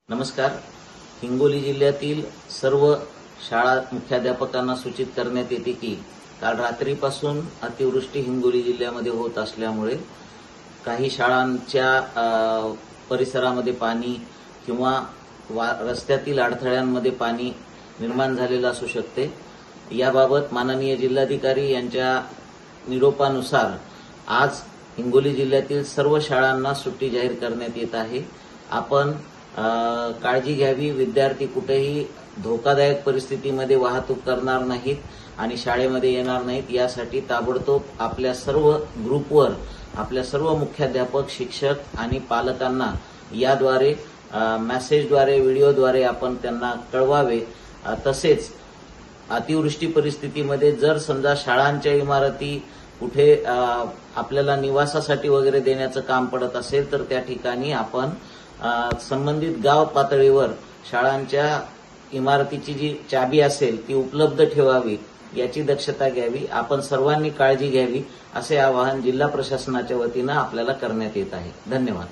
नमस्कार. हिंगोली जिल्ह्यातील सर्व शाळा मुख्याध्यापकांना सूचित करण्यात येते की काल रात्रीपासून अतिवृष्टी हिंगोली जिल्ह्यामध्ये होत असल्यामुळे काही शाळांच्या परिसरामध्ये पाणी किंवा रस्त्यातील अडथळ्यांमध्ये पाणी निर्माण झालेलं असू शकते. याबाबत माननीय जिल्हाधिकारी यांच्या निरोपानुसार आज हिंगोली जिल्ह्यातील सर्व शाळांना सुट्टी जाहीर करण्यात येत आहे. आपण काळजी घ्यावी. विद्यार्थी कुठेही धोकादायक परिस्थितीमध्ये वाहतूक करणार नाहीत आणि शाळेमध्ये येणार नाहीत यासाठी ताबडतोब आपल्या सर्व ग्रुपवर आपल्या सर्व मुख्याध्यापक, शिक्षक आणि पालकांना याद्वारे मेसेजद्वारे, व्हिडिओद्वारे आपण त्यांना कळवावे. तसेच अतिवृष्टी परिस्थितीमध्ये जर समजा शाळांच्या इमारती कुठे आपल्याला निवासासाठी वगैरे देण्याचं काम पडत असेल तर त्या ठिकाणी आपण संबंधित गाव पातळीवर शाळांच्या इमारतीची जी चाबी असेल ती उपलब्ध ठेवावी, याची दक्षता घ्यावी. आपण सर्वांनी काळजी घ्यावी असे आवाहन जिल्हा प्रशासनाच्या वतीनं आपल्याला करण्यात येत आहे. धन्यवाद.